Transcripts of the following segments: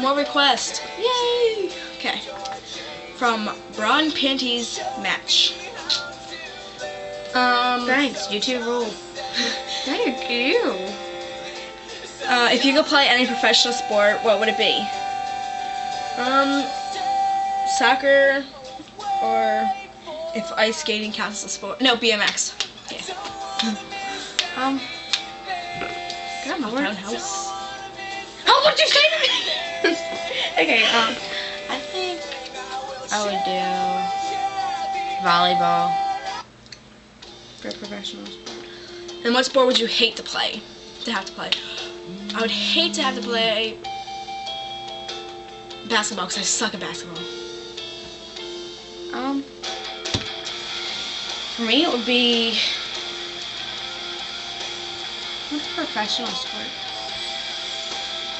more requests. Yay! Okay. From Bra and Panties Match. Thanks, YouTube rule. Thank you. If you could play any professional sport, what would it be? Soccer, or if ice skating counts as a sport. No, BMX. Yeah. Got my townhouse. Oh, what'd you say to me? Okay, I think I would do volleyball for professionals. And what sport would you hate to play? To have to play? I would hate to have to play basketball because I suck at basketball. For me it would be, what's a professional sport?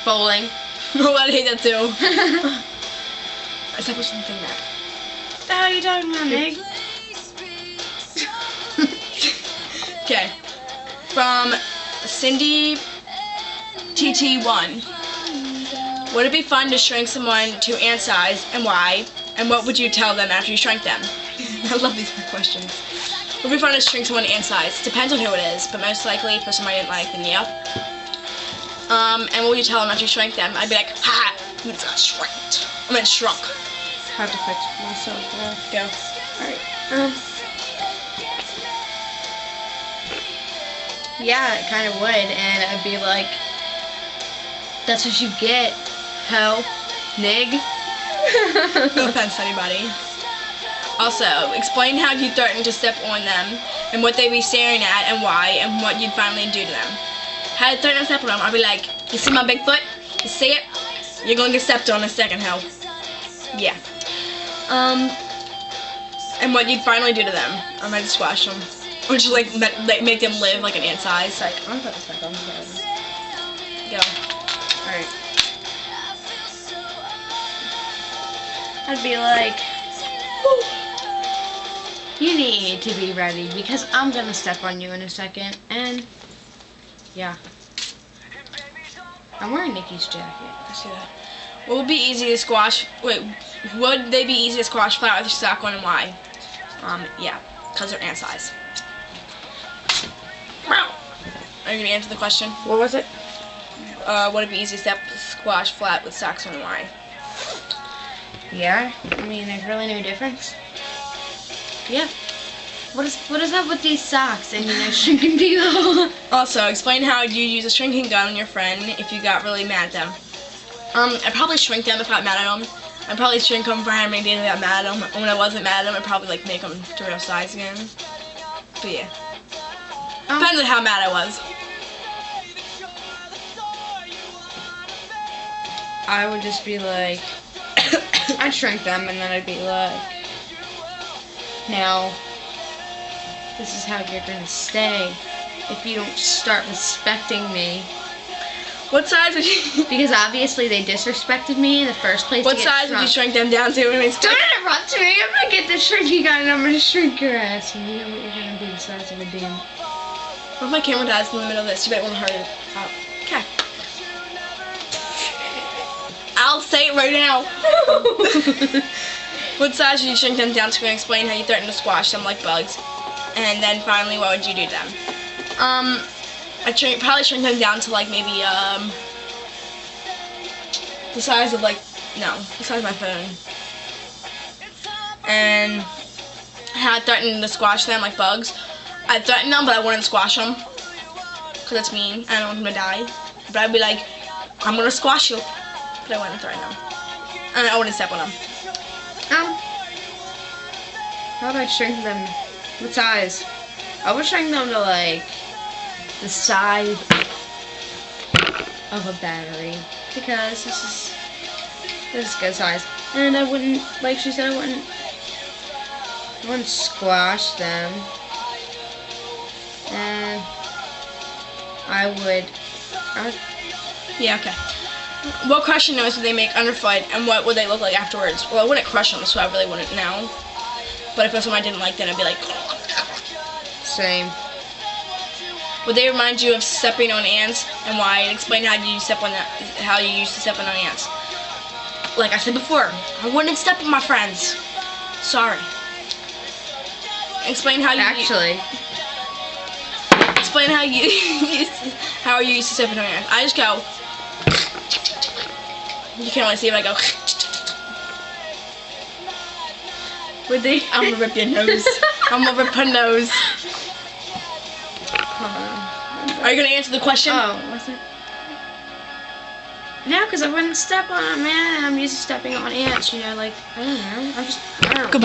Bowling. Oh, I'd hate that too. Except for something that. What the hell are you talking about, Nick? Okay. From Cindy TT1. Would it be fun to shrink someone to ant size, and why? And what would you tell them after you shrank them? I love these questions. Would it be fun to shrink someone to ant size? Depends on who it is, but most likely for somebody I didn't like, then yep. And what would you tell them after you shrank them? I'd be like, ha! You got shrinked. I meant shrunk. I have to fix myself there. Go. Alright. Yeah, it kind of would, and I'd be like, that's what you get, ho, nig. No offense to anybody. Also, explain how you threatened to step on them, and what they'd be staring at, and why, and what you'd finally do to them. How to threaten to step on them, I'd be like, you see my big foot? You see it? You're gonna get stepped on in a second, ho. Yeah. And what you'd finally do to them. I might squash them. Or just like make them live like an ant size. Like, I'm gonna put this back on. Go. Alright. I'd be like, you need to be ready because I'm gonna step on you in a second, and yeah. I'm wearing Nikki's jacket. I see that. What would be easy to squash? Wait, would they be easy to squash flat with your sock on, and why? Yeah, because they're ant size. Are you gonna answer the question? What was it? Would it be easy to squash flat with socks on, and why? Yeah, I mean, there's really no difference. Yeah. What is up with these socks and, shrinking people? Also, explain how you use a shrinking gun on your friend if you got really mad at them. I'd probably shrink them if I got mad at them. I'd probably shrink them for how many days I got mad at them. And when I wasn't mad at them, I'd probably like make them to real size again. But yeah. Depends on how mad I was. I would just be like, I'd shrink them and then I'd be like, now, this is how you're gonna stay if you don't start respecting me. What size would you... Because obviously they disrespected me in the first place. What size would you shrink them down to? Don't interrupt me. I'm gonna get the shrinking gun and I'm gonna shrink your ass. And you know what? You're gonna be the size of a damn... What if my camera dies in the middle of this? You might want to hurry up. Okay. I'll say it right now. What size would you shrink them down to, and explain how you threaten to squash them like bugs? And then finally, what would you do to them? I'd probably shrink them down to like maybe the size of like, no, the size of my phone. And how I threaten to squash them like bugs. I'd threaten them, but I wouldn't squash them. Because that's mean. I don't want them to die. But I'd be like, I'm going to squash you. But I wouldn't threaten them. And I wouldn't step on them. How would I shrink them? What size? I would shrink them to like the size of a battery. Because this is good size. And I wouldn't, like she said, I wouldn't squash them. And I would. Yeah, okay. What crushing noise would they make underfoot, and what would they look like afterwards? Well, I wouldn't crush them, so I really wouldn't know. But if it was someone I didn't like, then I'd be like... Same. Would they remind you of stepping on ants, and why? And explain how you used to step on ants. like I said before, I wouldn't step on my friends. Sorry. Explain how you Actually. Explain how you how you used to step on your hands. I just go. You can't really see it, but I go. I'm gonna rip your nose. I'm gonna rip her nose. Are you gonna answer the question? Oh, what's it? No, because I wouldn't step on it, man. I'm used to stepping on ants, you know, like, I don't know. I'm just, I don't know. Goodbye.